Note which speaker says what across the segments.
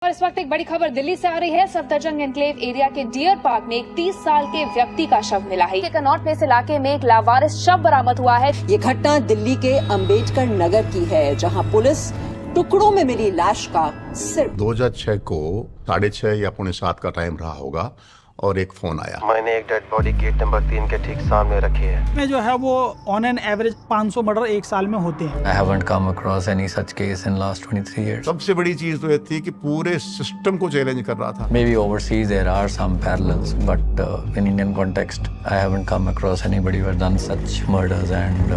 Speaker 1: और इस वक्त एक बड़ी खबर दिल्ली से आ रही है। सफदरजंग एनक्लेव एरिया के डियर पार्क में एक 30 साल के व्यक्ति का शव मिला है। कनॉट प्लेस इलाके में एक लावारिस शव बरामद हुआ है।
Speaker 2: ये घटना दिल्ली के अंबेडकर नगर की है, जहां पुलिस टुकड़ों में मिली लाश का सिर्फ
Speaker 3: 2006 को 6:30 या 6:45 का टाइम रहा होगा और एक फोन आया।
Speaker 4: मैंने एक डेड बॉडी गेट नंबर 3 के ठीक सामने रखी है।
Speaker 5: में जो है वो ऑन एन एवरेज 500 मर्डर एक साल में होते हैं।
Speaker 6: I haven't come across any such case in last 23 years.
Speaker 3: सबसे बड़ी चीज तो ये थी कि पूरे सिस्टम को चैलेंज कर रहा था।
Speaker 6: Maybe overseas there are some parallels, but in Indian context, I haven't come across anybody who has done such murders and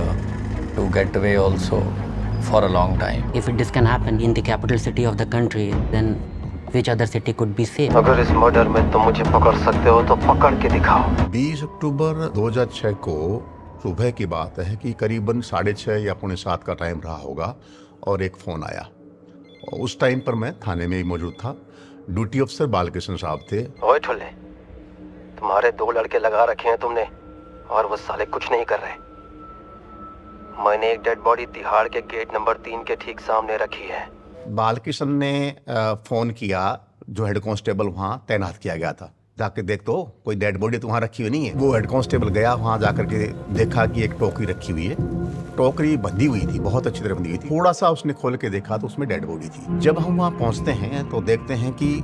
Speaker 6: to get away also for a long time.
Speaker 7: If this can happen in the capital city of the country, then which other city could be safe?
Speaker 4: अगर इस murder में तुम मुझे पकड़ सकते हो तो पकड़ के दिखाओ।
Speaker 3: 20 अक्टूबर 2006 को सुबह की बात है कि करीबन 6:30 या 6:45 का टाइम रहा होगा और एक फोन आया। और उस टाइम पर मैं थाने में ही मौजूद था। ड्यूटी अफसर बालकृष्ण साहब थे।
Speaker 4: ओए ठुल्ले, तुम्हारे 2 लड़के लगा रखे हैं तुमने और वो साले कुछ नहीं कर रहे। मैंने एक डेड बॉडी तिहाड़ के गेट नंबर 3 के ठीक सामने रखी है।
Speaker 3: बालकृष्ण ने फोन किया, जो हेड कांस्टेबल वहाँ तैनात किया गया था, जाके देख तो कोई डेड बॉडी तो वहाँ रखी हुई नहीं है। वो हेड कांस्टेबल गया, वहाँ जाकर के देखा कि एक टोकरी रखी हुई है। टोकरी बंधी हुई थी, बहुत अच्छी तरह बंधी हुई थी। थोड़ा सा उसने खोल के देखा तो उसमें डेड बॉडी थी। जब हम वहाँ पहुँचते हैं तो देखते हैं कि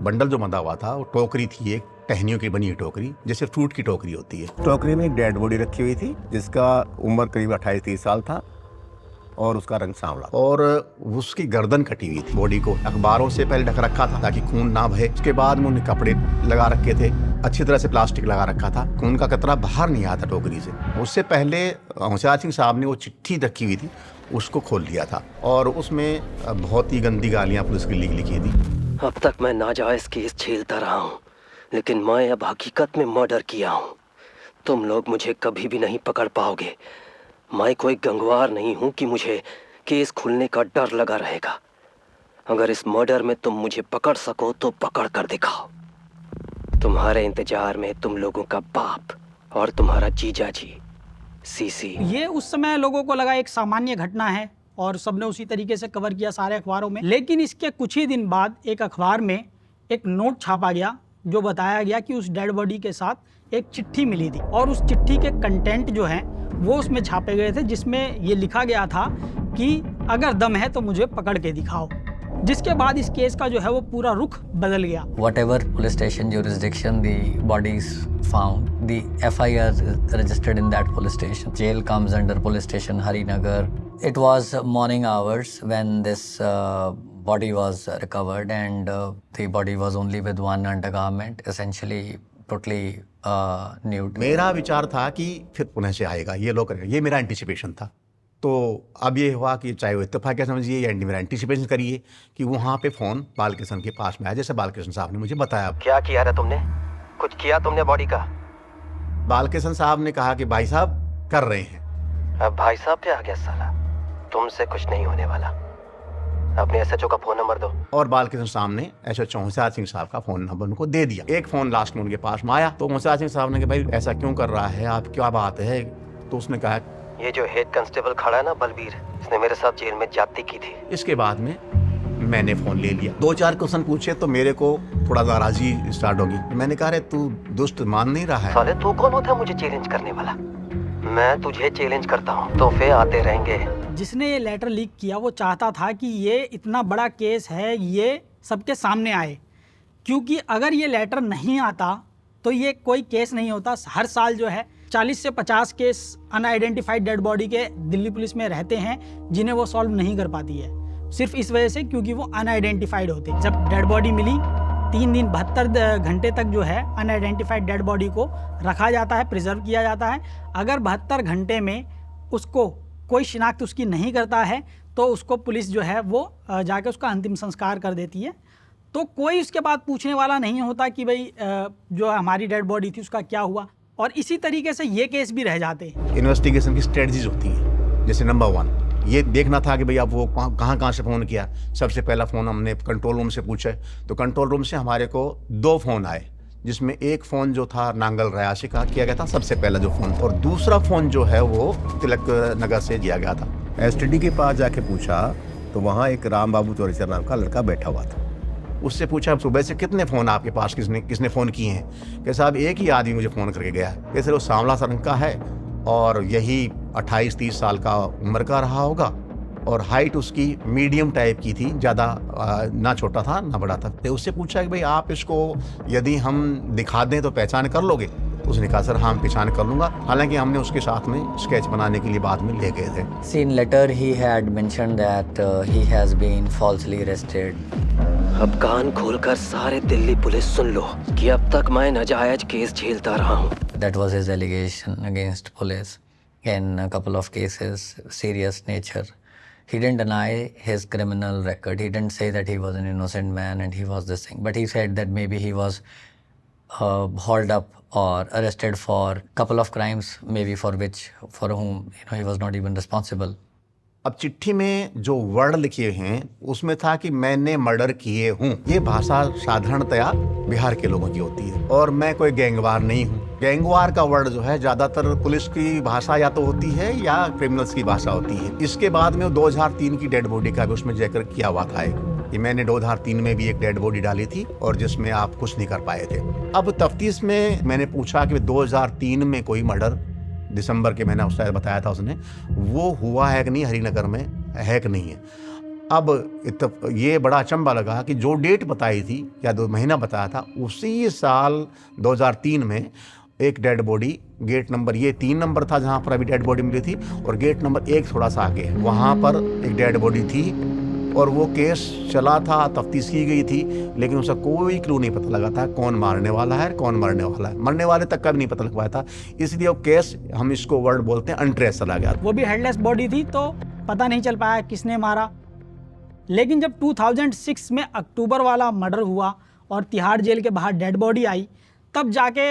Speaker 3: बंडल जो बंधा हुआ था वो टोकरी थी, एक टहनियों की बनी हुई टोकरी, जैसे फ्रूट की टोकरी होती है।
Speaker 8: टोकरी में एक डेड बॉडी रखी हुई थी जिसका उम्र करीब 28-30 साल था और उसका रंग सांवला
Speaker 3: और उसकी गर्दन कटी हुई थी। बॉडी को अखबारों से पहले ढक रखा था ताकि खून ना बहे। उसके बाद में उन्हें कपड़े लगा रखे थे, अच्छी तरह से प्लास्टिक लगा रखा था, खून का कतरा बाहर नहीं आता टोकरी से। उससे पहले होशियार सिंह साहब ने वो चिट्ठी रखी हुई थी, उसको खोल लिया था और उसमें बहुत ही गंदी गालियाँ पुलिस की लिखी थी।
Speaker 4: अब तक मैं नाजायज केस झेलता रहा हूँ, लेकिन मैं अब हकीकत में मर्डर किया हूँ। तुम लोग मुझे कभी भी नहीं पकड़ पाओगे। मैं कोई गंगवार नहीं हूँ कि मुझे केस खुलने का डर लगा रहेगा। अगर इस मर्डर में तुम मुझे पकड़ सको तो पकड़ कर दिखाओ। तुम्हारे इंतजार में तुम लोगों का बाप और तुम्हारा जीजा जी सीसी।
Speaker 5: ये उस समय लोगों को लगा एक सामान्य घटना है और सबने उसी तरीके से कवर किया सारे अखबारों में। लेकिन इसके कुछ ही दिन बाद एक अखबार में एक नोट छापा गया जो बताया गया कि उस डेड बॉडी के साथ एक चिट्ठी मिली थी और उस चिट्ठी के कंटेंट जो है वो उसमें छापे गए थे, जिसमें ये लिखा गया था कि अगर दम है तो मुझे पकड़ के दिखाओ। जिसके बाद इस केस का जो है वो पूरा रुख बदल गया।
Speaker 6: Whatever police station jurisdiction the bodies found, the FIR is registered in that police station. Jail comes under police station Harinagar. It was morning hours when this body was recovered and the body was only with one undergarment, essentially totally nude.
Speaker 3: मेरा विचार था कि फिर पुणे से आएगा, ये लोग करेंगे, ये मेरा एंटिसिपेशन था। तो अब ये हुआ कि चाहे वो इत्तेफाक क्या समझिए या मेरा एंटिसिपेशन करिए कि वहाँ पे फोन बालकृष्ण के पास में आया, जैसे बालकृष्ण साहब ने मुझे बताया।
Speaker 4: क्या किया रे तुमने? कुछ किया तुमने बॉडी का?
Speaker 3: बालकृष्ण साहब ने कहा कि भाई साहब कर रहे हैं।
Speaker 4: अब भाई साहब पे आ गया साला। तुमसे कुछ नहीं होने वाला। अपने एसएचओ का फोन नंबर दो। और
Speaker 3: बालकृष्ण साहब ने एसएचओ होशियार सिंह साहब का फोन नंबर उनको दे दिया। एक फोन लास्ट में उनके पास में आया तो होशियार सिंह साहब ने कहा भाई ऐसा क्यों कर रहा है, आप क्या बात है? तो उसने कहा
Speaker 4: ये जो हेड कांस्टेबल खड़ा है ना बलबीर, इसने मेरे साथ जेल में जाती की थी।
Speaker 3: इसके बाद में मैंने फोन ले लिया। 2-4 क्वेश्चन पूछे तो मेरे को थोड़ा नाराजगी स्टार्ट होगी। मैंने कहा रे तू दुष्ट मान नहीं रहा है।
Speaker 4: साले तू कौन होता है मुझे चैलेंज करने वाला? मैं तुझे चैलेंज करता हूँ, तोहफे आते रहेंगे।
Speaker 5: जिसने ये लेटर लीक किया वो चाहता था कि ये इतना बड़ा केस है ये सबके सामने आए, क्योंकि अगर ये लेटर नहीं आता तो ये कोई केस नहीं होता। हर साल जो है 40 से 50 केस अनआइडेंटिफाइड डेड बॉडी के दिल्ली पुलिस में रहते हैं जिन्हें वो सॉल्व नहीं कर पाती है, सिर्फ इस वजह से क्योंकि वो अनआइडेंटिफाइड होते। जब डेड बॉडी मिली 3 दिन 72 घंटे तक जो है अनआइडेंटिफाइड डेड बॉडी को रखा जाता है, प्रिजर्व किया जाता है। अगर 72 घंटे में उसको कोई शिनाख्त उसकी नहीं करता है तो उसको पुलिस जो है वो जाके उसका अंतिम संस्कार कर देती है। तो कोई उसके बाद पूछने वाला नहीं होता कि भाई जो हमारी डेड बॉडी थी उसका क्या हुआ। और इसी तरीके से ये केस भी रह जाते हैं।
Speaker 3: इन्वेस्टिगेशन की स्ट्रेटजीज होती हैं, जैसे नंबर 1 ये देखना था कि भाई अब वो कहाँ से फ़ोन किया। सबसे पहला फ़ोन हमने कंट्रोल रूम से पूछा, तो कंट्रोल रूम से हमारे को 2 फ़ोन आए, जिसमें एक फ़ोन जो था नांगल रयासी का किया गया था सबसे पहला जो फ़ोन, और दूसरा फ़ोन जो है वो तिलक नगर से किया गया था।
Speaker 8: एसटीडी के पास जाके पूछा तो वहाँ एक राम बाबू चौरीसर नाम का लड़का बैठा हुआ था।
Speaker 3: उससे पूछा सुबह से कितने फ़ोन आपके पास किसने फ़ोन किए हैं? कि साहब एक ही आदमी मुझे फ़ोन करके गया है। कि सर वो सांवला सा रंग का है और यही 28-30 साल का उम्र का रहा होगा और हाइट उसकी मीडियम टाइप की थी, ज़्यादा ना छोटा था ना बड़ा था। तो उससे पूछा कि भाई आप इसको यदि हम दिखा दें तो पहचान कर लोगे? उसने कहा सर हाँ पहचान कर लूँगा। हालांकि हमने उसके साथ में स्केच बनाने के लिए बाद में ले गए थे।
Speaker 6: See, in letter he had mentioned that he has been falsely arrested.
Speaker 4: अब कान खोलकर सारे दिल्ली पुलिस सुन लो कि अब तक मैं नाजायज केस झेलता रहा हूँ।
Speaker 6: That was his allegation against police in a couple of cases, serious nature. He didn't deny his criminal record. He didn't say that he was an innocent man and he was this thing. But he said that maybe he was hauled up or arrested for a couple of crimes, maybe for whom he was not even responsible.
Speaker 3: अब चिट्ठी में जो word लिखे हैं उसमें था कि मैंने मर्डर किए हूँ। ये भाषा साधारणतया बिहार के लोगों की होती है और मैं कोई गैंगवार नहीं हूँ। गैंगवार का वर्ड जो है ज्यादातर पुलिस की भाषा या तो होती है या क्रिमिनल्स की भाषा होती है। इसके बाद में 2003 की डेड बॉडी का भी उसमें जिक्र किया हुआ था कि मैंने 2003 में भी एक डेड बॉडी डाली थी और जिसमें आप कुछ नहीं कर पाए थे। अब तफ्तीश में मैंने पूछा कि 2003 में कोई मर्डर दिसंबर के महीना उसने बताया था उसने, वो हुआ है कि नहीं, हरिनगर में है कि नहीं है। अब ये बड़ा अचंबा लगा कि जो डेट बताई थी या 2 महीना बताया था उसी साल 2003 में एक डेड बॉडी गेट नंबर, ये 3 नंबर था जहाँ पर अभी डेड बॉडी मिली थी, और गेट नंबर 1 थोड़ा सा आगे वहाँ पर एक डेड बॉडी थी और वो केस चला था, तफ्तीश की गई थी, लेकिन उसका कोई क्लू नहीं पता लगा था कौन मारने वाला है, कौन मरने वाला है। मरने वाले तक का भी नहीं पता लग पाया था, इसलिए वो केस, हम इसको वर्ड बोलते हैं, अनट्रेस चला गया।
Speaker 5: वो भी हेडलेस बॉडी थी तो पता नहीं चल पाया किसने मारा। लेकिन जब 2006 में अक्टूबर वाला मर्डर हुआ और तिहाड़ जेल के बाहर डेड बॉडी आई, तब जाके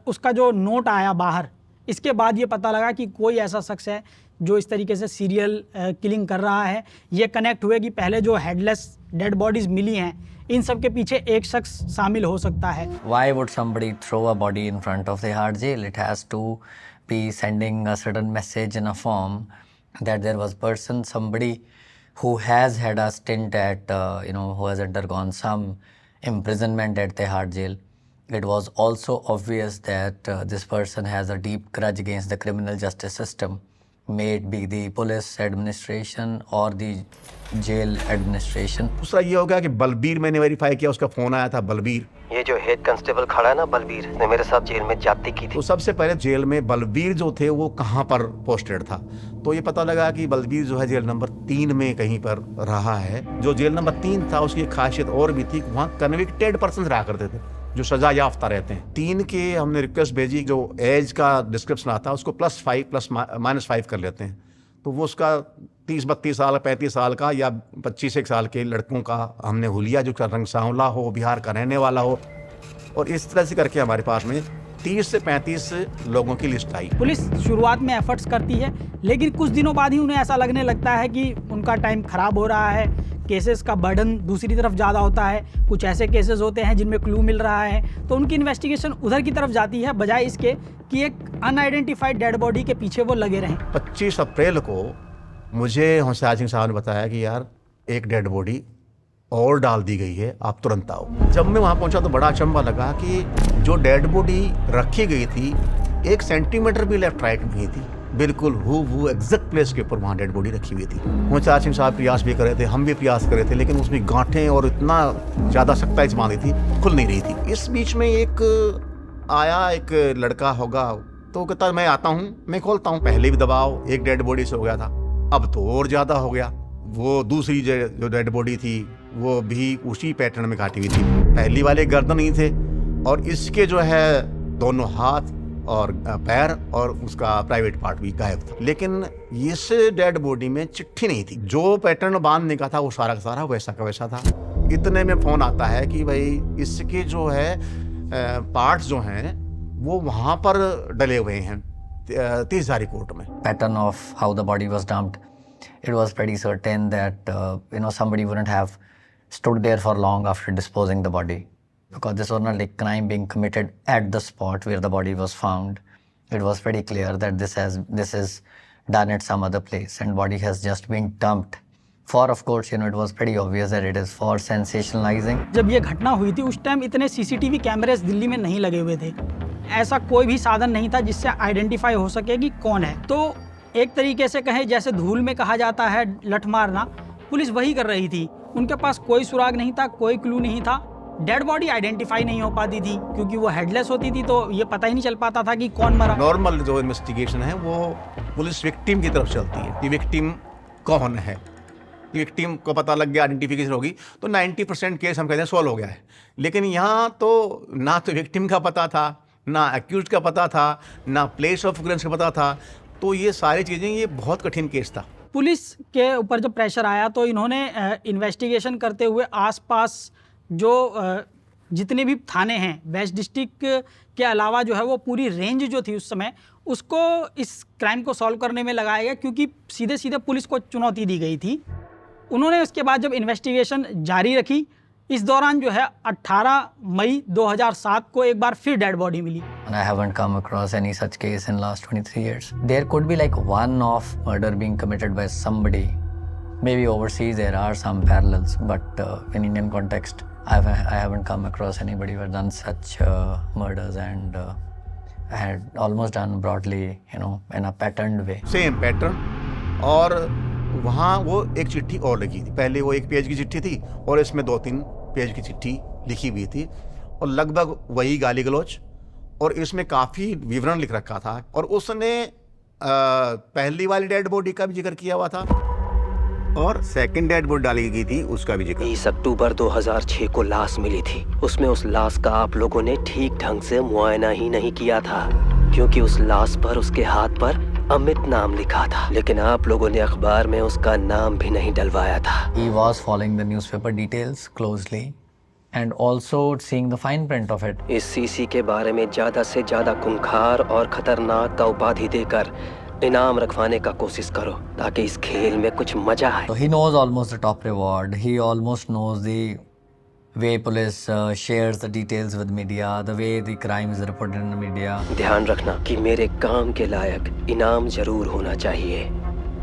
Speaker 5: उसका जो नोट आया बाहर, इसके बाद ये पता लगा कि कोई ऐसा शख्स है जो इस तरीके से सीरियल किलिंग कर रहा है। ये कनेक्ट हुए कि पहले जो हेडलेस डेड बॉडीज मिली हैं, इन सब के पीछे एक शख्स शामिल हो सकता है।
Speaker 6: Why would somebody throw a body in front of the Tihar jail? It has to be sending a certain message in a form that there was somebody who has had a stint at, who has undergone some imprisonment at Tihar jail. It was also obvious that this person has a deep grudge against the criminal justice system, may it be the police administration or the jail administration.
Speaker 3: दूसरा ये हो गया कि बलबीर, मैंने verify किया, उसका phone आया था बलबीर।
Speaker 4: ये जो हेड कांस्टेबल खड़ा है ना, बलबीर ने मेरे साथ जेल में जाती की थी।
Speaker 3: तो सबसे पहले जेल में बलबीर जो थे वो कहाँ पर पोस्टेड था, तो ये पता लगा कि बलबीर जो है जेल नंबर 3 में कहीं पर रहा है। जो जेल नंबर 3 था उसकी खासियत और भी थी, वहाँ कन्विक्टेड पर्सन रहा करते थे जो सजा याफ्ता रहते हैं। 3 के हमने रिक्वेस्ट भेजी, जो एज का डिस्क्रिप्शन आता है उसको +5 कर लेते हैं, तो वो उसका 30-32 साल 35 साल का या 25 साल के लड़कों का हमने हुलिया, जो रंग सांवला हो, बिहार का रहने वाला हो, और इस तरह से करके हमारे पास में 30 से 35 लोगों की लिस्ट आई।
Speaker 5: पुलिस शुरुआत में एफर्ट्स करती है, लेकिन कुछ दिनों बाद ही उन्हें ऐसा लगने लगता है कि उनका टाइम खराब हो रहा है, केसेस का बर्डन दूसरी तरफ ज़्यादा होता है, कुछ ऐसे केसेस होते हैं जिनमें क्लू मिल रहा है, तो उनकी इन्वेस्टिगेशन उधर की तरफ जाती है, बजाय इसके कि एक अनआइडेंटिफाइड डेड बॉडी के पीछे वो लगे रहें।
Speaker 3: 25 अप्रैल को मुझे होशियार सिंह साहब ने बताया कि यार एक डेड बॉडी और डाल दी गई है, आप तुरंत आओ। जब मैं वहाँ पहुँचा तो बड़ा अचंबा लगा कि जो डेड बॉडी रखी गई थी 1 सेंटीमीटर भी लेफ्ट राइट नहीं थी, बिल्कुल वो एग्जैक्ट प्लेस के ऊपर वहाँ डेड बॉडी रखी हुई थी। होशियार सिंह साहब प्रयास भी कर रहे थे, हम भी प्रयास कर रहे थे, लेकिन उसमें गांठें और इतना ज़्यादा सख्ताई से बांधी थी, खुल नहीं रही थी। इस बीच में एक लड़का होगा, तो कहता मैं आता हूँ, मैं खोलता हूँ। पहले भी दबाव एक डेड बॉडी से हो गया था, अब तो और ज़्यादा हो गया। वो दूसरी जो डेड बॉडी थी वो भी उसी पैटर्न में काटी हुई थी। पहली वाले गर्दन नहीं थे और इसके जो है दोनों हाथ और पैर और उसका प्राइवेट पार्ट भी गायब था। लेकिन इस डेड बॉडी में चिट्ठी नहीं थी, जो पैटर्न बांधने का था वो सारा का सारा वैसा का वैसा था। इतने में फ़ोन आता है कि भाई इसके जो है पार्ट्स जो हैं वो वहाँ पर डले हुए हैं 30 हज़ारी कोर्ट में।
Speaker 6: Pattern of how the body was dumped, it was pretty certain that somebody wouldn't have stood there for long after disposing the body, because this was not a crime being committed at the spot where the body was found. It was pretty clear that this is done at some other place, and body has just been dumped For, of course, it was pretty obvious that it is for sensationalizing.
Speaker 5: जब ये घटना हुई थी उस time इतने CCTV cameras Delhi में नहीं लगे हुए थे, ऐसा कोई भी साधन नहीं था जिससे आइडेंटिफाई हो सके कि कौन है। तो एक तरीके से कहें जैसे धूल में कहा जाता है लठ मारना, पुलिस वही कर रही थी। उनके पास कोई सुराग नहीं था, कोई क्लू नहीं था। डेड बॉडी आइडेंटिफाई नहीं हो पाती थी क्योंकि वो हेडलेस होती थी, तो ये पता ही नहीं चल पाता था कि कौन मरा।
Speaker 3: नॉर्मल जो इन्वेस्टिगेशन है वो पुलिस विक्टिम की तरफ चलती है कि विक्टिम कौन है। विक्टिम को पता लग गया, आइडेंटिफिकेशन होगी, तो 90% केस हम कहते हैं सॉल्व हो गया है। लेकिन यहाँ तो ना तो विक्टिम का पता था, ना एक्यूज का पता था, ना प्लेस ऑफ ऑकरेंस का पता था। तो ये सारी चीज़ें, ये बहुत कठिन केस था।
Speaker 5: पुलिस के ऊपर जब प्रेशर आया तो इन्होंने इन्वेस्टिगेशन करते हुए आसपास जो जितने भी थाने हैं वेस्ट डिस्ट्रिक्ट के अलावा जो है वो पूरी रेंज जो थी उस समय उसको इस क्राइम को सॉल्व करने में लगाया गया, क्योंकि सीधे सीधे पुलिस को चुनौती दी गई थी। उन्होंने उसके बाद जब इन्वेस्टिगेशन जारी रखी, इस दौरान जो है 18 मई 2007 को एक बार फिर डेड बॉडी मिली।
Speaker 6: And I haven't come across any such case in last 23 years. There could be like one-off murder being committed by somebody. Maybe overseas there are some parallels, but in Indian context, I haven't come across anybody who had done such murders and had almost done broadly, in a patterned way.
Speaker 3: Same pattern. और वहाँ वो एक चिट्ठी और लिखी थी। पहले वो 1 पेज की चिट्ठी थी और इसमें 2-3 पेज की चिट्ठी लिखी हुई थी और लगभग वही गाली गलौज, और इसमें काफ़ी विवरण लिख रखा था। और उसने पहली वाली डेड बॉडी का भी जिक्र किया हुआ था
Speaker 8: और सेकंड डेड बॉडी डाली गई थी उसका भी जिक्र।
Speaker 4: 20 अक्टूबर 2006 को लाश मिली थी। उसमें उस लाश का आप लोगों ने ठीक ढंग से मुआयना ही नहीं किया था, क्योंकि उस लाश पर उसके हाथ पर अमित नाम लिखा था, लेकिन आप लोगों ने अखबार में उसका नाम भी नहीं डलवाया था।
Speaker 6: He was following the newspaper details closely and also seeing the fine print of it.
Speaker 4: इस सीसी के बारे में ज्यादा से ज्यादा खूंखार और खतरनाक का उपाधि देकर इनाम रखवाने का कोशिश करो, ताकि इस खेल में कुछ मजा आए।
Speaker 6: So he knows almost the top reward. He almost knows the way police shares the details with media, the way the crime is reported in the media.
Speaker 4: ध्यान रखना कि मेरे काम के लायक इनाम जरूर होना चाहिए,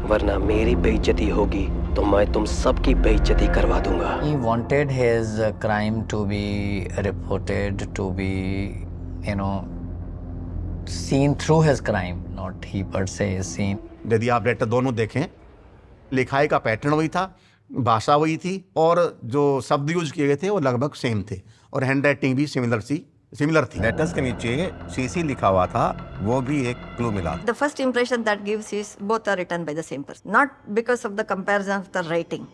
Speaker 4: वरना मेरी बेइज्जती होगी तो मैं तुम सबकी बेइज्जती करवा दूंगा।
Speaker 6: He wanted his crime to be reported, to be, seen through his crime, not he per se is seen.
Speaker 3: यदि आप लेटर दोनों देखें, लिखाई का पैटर्न वही था, भाषा वही थी, और जो शब्द यूज किए गए थे वो लगभग सेम थे, और हैंड राइटिंग भी सिमिलर थी।
Speaker 8: लेटर्स के नीचे सीसी लिखा हुआ था, वो भी एक क्लू मिला।
Speaker 9: The first impression that gives is both are written by the same person, not because of the comparison of the writing.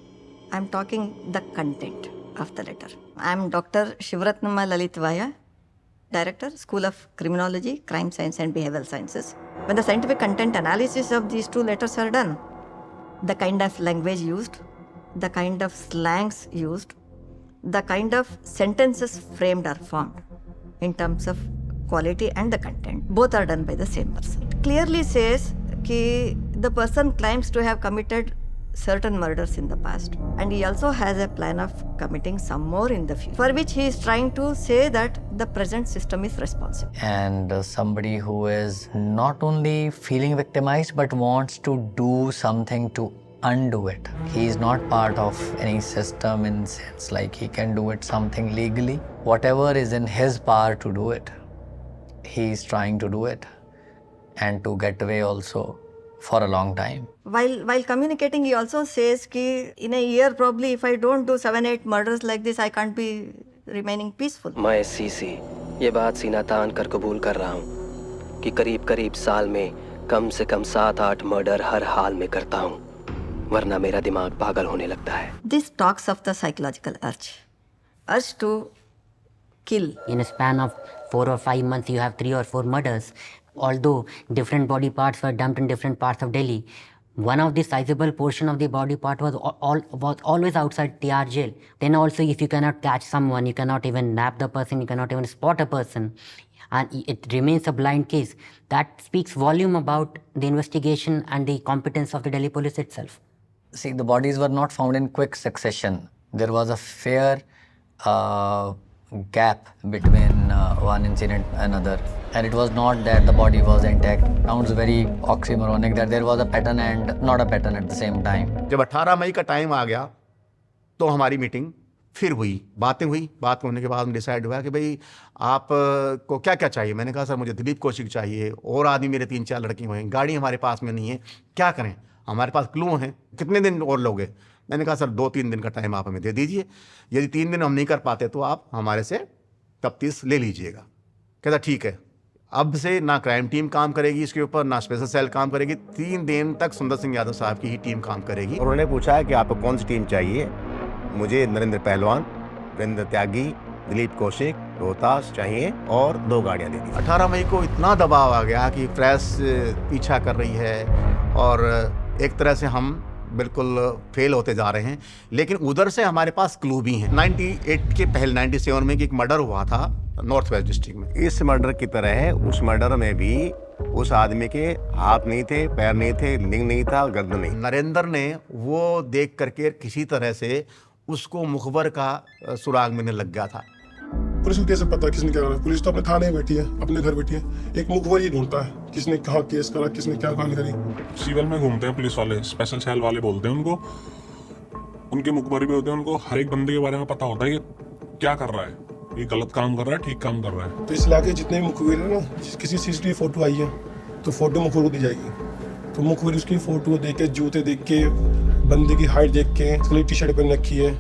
Speaker 9: I'm talking the content of the letter. I'm Dr. Shivratnama Lalitvaya, Director, School of Criminology, Crime Science and Behavioral Sciences. When the scientific content analysis of these two letters are done, the kind of language used, the kind of slangs used, the kind of sentences framed or formed in terms of quality and the content, both are done by the same person. It clearly says that the person claims to have committed certain murders in the past, and he also has a plan of committing some more in the future, for which he is trying to say that the present system is responsible.
Speaker 6: And somebody who is not only feeling victimized but wants to do something to undo it. He is not part of any system in sense like he can do it something legally. Whatever is in his power to do it, he is trying to do it, and to get away also for a long time.
Speaker 9: While communicating, he also says that in a year probably if I don't do 7-8 murders like this, I can't be remaining peaceful.
Speaker 4: मैं CC ये बात सीना तान कर कबूल कर रहा हूँ कि करीब साल में कम से कम 7-8 मर्डर हर हाल में करता हूँ, वरना मेरा दिमाग पागल होने लगता है।
Speaker 9: This talks of the psychological urge to kill.
Speaker 7: In a span of 4 or 5 months, you have 3 or 4 murders. Although different body parts were dumped in different parts of Delhi, one of the sizable portion of the body part was always outside TR jail. Then also, if you cannot catch someone, you cannot even nab the person, you cannot even spot a person, and it remains a blind case, that speaks volume about the investigation and the competence of the Delhi police itself.
Speaker 6: See, the bodies were not found in quick succession. There was a fair gap between one incident and another, and it was not that the body was intact. Sounds very oxymoronic that there was a pattern and not a pattern at the same time.
Speaker 3: जब 18 मई का time आ गया तो हमारी meeting फिर हुई, बातें हुई। बात होने के बाद डिसाइड हुआ कि भाई आप को क्या क्या चाहिए। मैंने कहा सर मुझे दिलीप कौशिक चाहिए, और आदमी मेरे 3-4 लड़के हुए हैं, गाड़ी हमारे पास में नहीं है, क्या करें, हमारे पास क्लू हैं, कितने दिन और लोगे। मैंने कहा सर 2-3 दिन का टाइम आप हमें दे दीजिए, यदि 3 दिन हम नहीं कर पाते तो आप हमारे से तफ्तीश ले लीजिएगा। कहता ठीक है, अब से ना क्राइम टीम काम करेगी इसके ऊपर, ना स्पेशल सेल काम करेगी, 3 दिन तक सुंदर सिंह यादव साहब की ही टीम काम करेगी।
Speaker 8: और उन्होंने पूछा है कि आपको कौन सी टीम चाहिए। मुझे नरेंद्र पहलवान, वीरेंद्र त्यागी, दिलीप कौशिक, रोहतास चाहिए और 2 गाड़ियाँ दे दी। 18 मई को इतना दबाव आ गया कि प्रेस पीछा कर रही है और एक तरह से हम बिल्कुल फेल होते जा रहे हैं। लेकिन उधर से हमारे पास क्लू भी हैं। 98 के पहले 97 में एक मर्डर हुआ था नॉर्थ वेस्ट डिस्ट्रिक्ट में। इस मर्डर की तरह है, उस मर्डर में भी उस आदमी के हाथ नहीं थे, पैर नहीं थे, लिंग नहीं था, गर्दन नहीं। नरेंद्र ने वो देख करके किसी तरह से उसको मुखबर का सुराग मिलने लग गया था।
Speaker 10: पुलिस को कैसे पता किसने क्या करा? पुलिस तो अपने थाने में बैठी है, अपने घर बैठी है, एक मुखबर ही ढूंढता है किसने कहा केस करा, किसने क्या कहानी करी।
Speaker 11: सिविल में घूमते हैं पुलिस वाले, स्पेशल सेल वाले बोलते हैं उनको, उनके मुखबर भी होते हैं, उनको हर एक बंदे के बारे में पता होता है कि क्या कर रहा है, ये गलत काम कर रहा है, ठीक काम कर रहा है।
Speaker 10: तो इस इलाके जितने भी मुखबिर है ना, किसी CCTV फोटो आई है तो फोटो मुखबिर को दी जाएगी, तो मुखबिर उसकी फोटो देख के, जूते देख के, बंदे की हाइट देख के, टी-शर्ट पहन रखी है,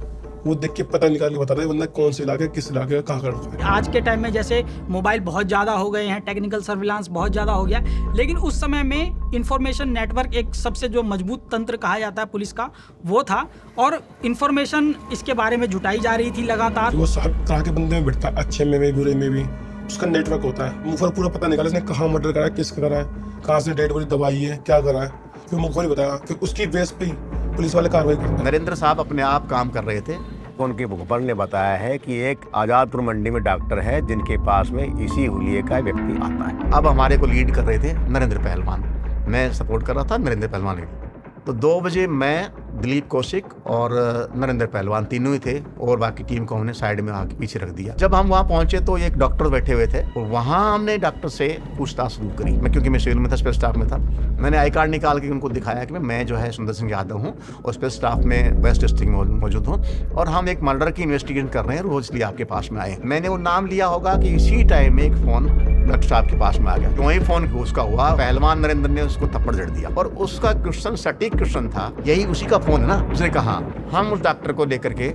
Speaker 10: वो देख के पता निकाल के बता रहा है बंदा कौन से इलाके, किस इलाके का, कहाँ करता है।
Speaker 5: आज के टाइम में जैसे मोबाइल बहुत ज़्यादा हो गए हैं, टेक्निकल सर्विलांस बहुत ज़्यादा हो गया, लेकिन उस समय में इंफॉर्मेशन नेटवर्क एक सबसे जो मजबूत तंत्र कहा जाता है पुलिस का, वो था, और इंफॉर्मेशन इसके बारे में जुटाई जा रही थी लगातार।
Speaker 10: वो हर तरह के बंदे में बैठता है, अच्छे में भी, बुरे में भी, उसका नेटवर्क होता है। मुखबिर पूरा पता निकाला इसने कहाँ मर्डर करा है, किसका करा है, कहाँ से डेड बॉडी दबाई है, क्या करा है, फिर मुखबिर बताया, फिर उसकी बेस पे पुलिस वाले कार्रवाई करते हैं।
Speaker 3: नरेंद्र साहब अपने आप काम कर रहे थे।
Speaker 8: उनके मुखबर ने बताया है कि एक आजादपुर मंडी में डॉक्टर है जिनके पास में इसी हुलिये का व्यक्ति आता है।
Speaker 3: अब हमारे को लीड कर रहे थे नरेंद्र पहलवान, मैं सपोर्ट कर रहा था नरेंद्र पहलवान को। तो 2 बजे मैं, दिलीप कौशिक और नरेंद्र पहलवान तीनों ही थे, और बाकी टीम को हमने साइड में आके पीछे रख दिया। जब हम वहाँ पहुंचे तो एक डॉक्टर बैठे हुए थे, और वहाँ हमने डॉक्टर से पूछताछ शुरू करी। मैं क्योंकि मैं सिविल में था, स्पेशल स्टाफ में था, मैंने आई कार्ड निकाल के उनको दिखाया कि मैं जो है सुंदर सिंह यादव हूँ और स्पेशल स्टाफ में वेस्ट डिस्ट्रिक्ट में मौजूद हूँ, और हम एक मर्डर की इन्वेस्टिगेशन कर रहे हैं रोज, इसलिए आपके पास में आए। मैंने वो नाम लिया होगा कि इसी टाइम में एक फोन डॉक्टर साहब के पास में आ गया। तो वही फोन उसका हुआ, पहलवान नरेंद्र ने उसको थप्पड़ जड़ दिया, और उसका क्वेश्चन सटीक क्वेश्चन था, यही उसी का फोन है ना। उसने कहा, हम उस डॉक्टर को लेकर के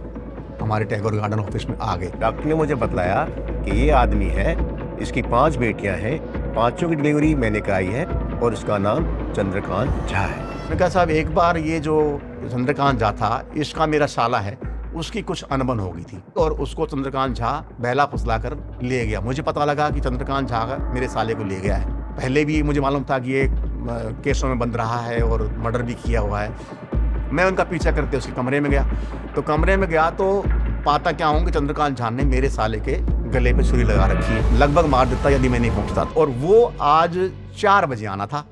Speaker 3: हमारे टैगोर गार्डन ऑफिस में आ गए।
Speaker 8: डॉक्टर ने मुझे बताया कि ये आदमी है, इसकी 5 बेटियां हैं, 5 की डिलीवरी मैंने कराई है, और इसका नाम चंद्रकांत झा है।
Speaker 3: मैंने कहा साहब एक बार ये जो चंद्रकांत झा था, इसका मेरा साला है, उसकी कुछ अनबन हो गई थी, और उसको चंद्रकांत झा बहला फुसला कर ले गया। मुझे पता लगा कि चंद्रकांत झा मेरे साले को ले गया है। पहले भी मुझे मालूम था कि ये केसों में बंद रहा है और मर्डर भी किया हुआ है। मैं उनका पीछा करते उसके कमरे में गया, तो कमरे में गया तो पाता क्या हूँ कि चंद्रकांत झा ने मेरे साले के गले पे छुरी लगा रखी है, लगभग मार देता यदि मैं नहीं पहुँचता। और वो आज 4 बजे आना था,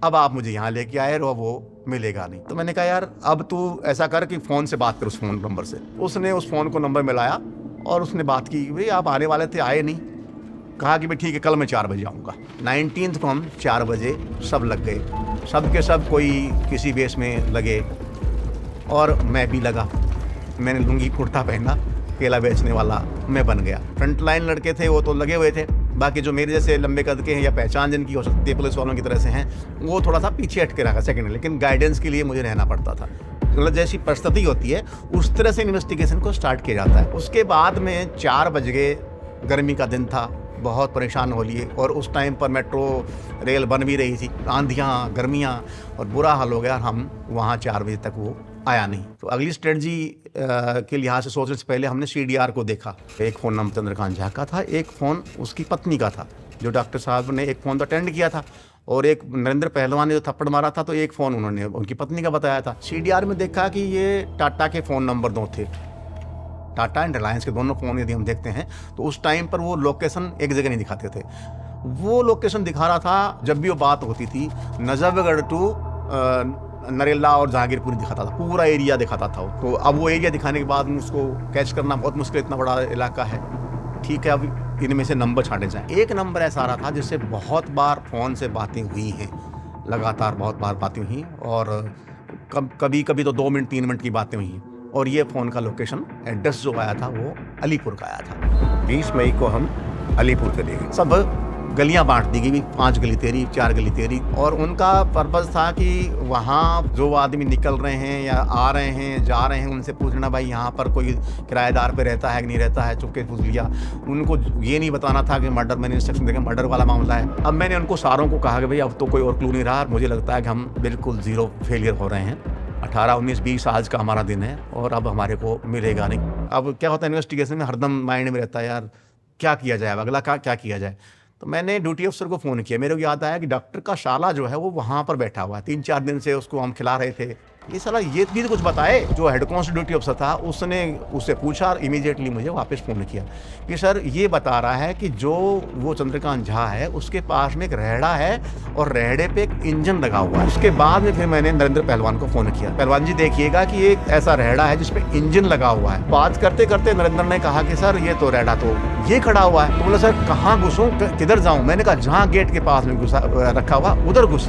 Speaker 3: अब आप मुझे यहाँ लेके आए और वो मिलेगा नहीं। तो मैंने कहा यार अब तू ऐसा कर कि फ़ोन से बात कर उस फ़ोन नंबर से। उसने उस फ़ोन को नंबर मिलाया और उसने बात की, भाई आप आने वाले थे, आए नहीं। कहा कि भाई ठीक है, कल मैं 4 बजे आऊँगा। 19 को हम 4 बजे सब लग गए, सब के सब कोई किसी बेस में लगे, और मैं भी लगा। मैंने लुंगी कुर्ता पहना, केला बेचने वाला मैं बन गया। फ्रंट लाइन लड़के थे वो तो लगे हुए थे, बाकी जो मेरे जैसे लंबे कद के हैं या पहचान जिनकी हो सकती है पुलिस वालों की तरह से हैं, वो थोड़ा सा पीछे हट के रखा सेकंड, लेकिन गाइडेंस के लिए मुझे रहना पड़ता था। मतलब जैसी परिस्थिति होती है उस तरह से इन्वेस्टिगेशन को स्टार्ट किया जाता है। उसके बाद में 4 बज गए, गर्मी का दिन था, बहुत परेशान हो लिए, और उस टाइम पर मेट्रो रेल बन भी रही थी, आंधियाँ, गर्मियाँ, और बुरा हाल हो गया। हम वहाँ 4 बजे तक वो आया नहीं। तो अगली स्ट्रेटजी के लिहाज से सोचने से पहले हमने CDR को देखा। एक फ़ोन नंबर चंद्रकांत झा का था, एक फ़ोन उसकी पत्नी का था, जो डॉक्टर साहब ने एक फ़ोन तो अटेंड किया था, और एक नरेंद्र पहलवान ने जो थप्पड़ मारा था, तो एक फ़ोन उन्होंने उनकी पत्नी का बताया था। CDR में देखा कि ये टाटा के फ़ोन नंबर 2 थे, टाटा एंड रिलायंस के दोनों फ़ोन यदि हम देखते हैं तो उस टाइम पर वो लोकेशन एक जगह नहीं दिखाते थे। वो लोकेशन दिखा रहा था जब भी वो बात होती थी, नजफगढ़ टू नरेला और जहांगीरपुर दिखाता था, पूरा एरिया दिखाता था। तो अब वो एरिया दिखाने के बाद उसको कैच करना बहुत मुश्किल, इतना बड़ा इलाका है। ठीक है, अब इनमें से नंबर छांटे जाएं। एक नंबर ऐसा आ रहा था जिससे बहुत बार फ़ोन से बातें हुई हैं, लगातार बहुत बार बातें हुई, और कभी कभी तो 2 मिनट 3 मिनट की बातें हुई। और ये फ़ोन का लोकेशन एड्रेस जो आया था वो अलीपुर का आया था।
Speaker 8: 20 मई को हम अलीपुर चले गए।
Speaker 3: सब गलियां बांट दी गई, 5 गली तेरी, 4 गली तेरी, और उनका पर्पज़ था कि वहाँ जो आदमी निकल रहे हैं या आ रहे हैं, जा रहे हैं, उनसे पूछना भाई यहाँ पर कोई किराएदार पे रहता है कि नहीं रहता है, चुपके पूछ लिया। उनको ये नहीं बताना था कि मर्डर, मैंने इंस्ट्रक्शन देकर मर्डर वाला मामला है। अब मैंने उनको सारों को कहा कि भाई अब तो कोई और क्लू नहीं रहा, मुझे लगता है कि हम बिल्कुल ज़ीरो फेलियर हो रहे हैं। 18, 19, 20 आज का हमारा दिन है और अब हमारे को मिलेगा नहीं। अब क्या होता है इन्वेस्टिगेशन में, हरदम माइंड में रहता है यार क्या किया जाए, अगला क्या किया जाए। तो मैंने ड्यूटी अफसर को फ़ोन किया। मेरे को याद आया कि डॉक्टर का शाला जो है वो वहाँ पर बैठा हुआ है, 3-4 दिन से उसको हम खिला रहे थे। ये साला ये भी तो कुछ बताए। जो हेड कांस्टेबल ड्यूटी अफसर था उसने उससे पूछा और इमीडिएटली मुझे वापस फ़ोन किया कि सर ये बता रहा है कि जो वो चंद्रकांत झा है उसके पास में एक रेहड़ा है और रेहड़े पे एक इंजन लगा हुआ है। उसके बाद में फिर मैंने नरेंद्र पहलवान को फ़ोन किया, पहलवान जी देखिएगा कि एक ऐसा रेहड़ा है जिसपे इंजन लगा हुआ है। बात करते करते नरेंद्र ने कहा कि सर ये तो रेहड़ा तो ये खड़ा हुआ है। तो बोला सर कहाँ घुसूँ, किधर जाऊँ? मैंने कहा जहाँ गेट के पास में घुसा रखा हुआ उधर घुस।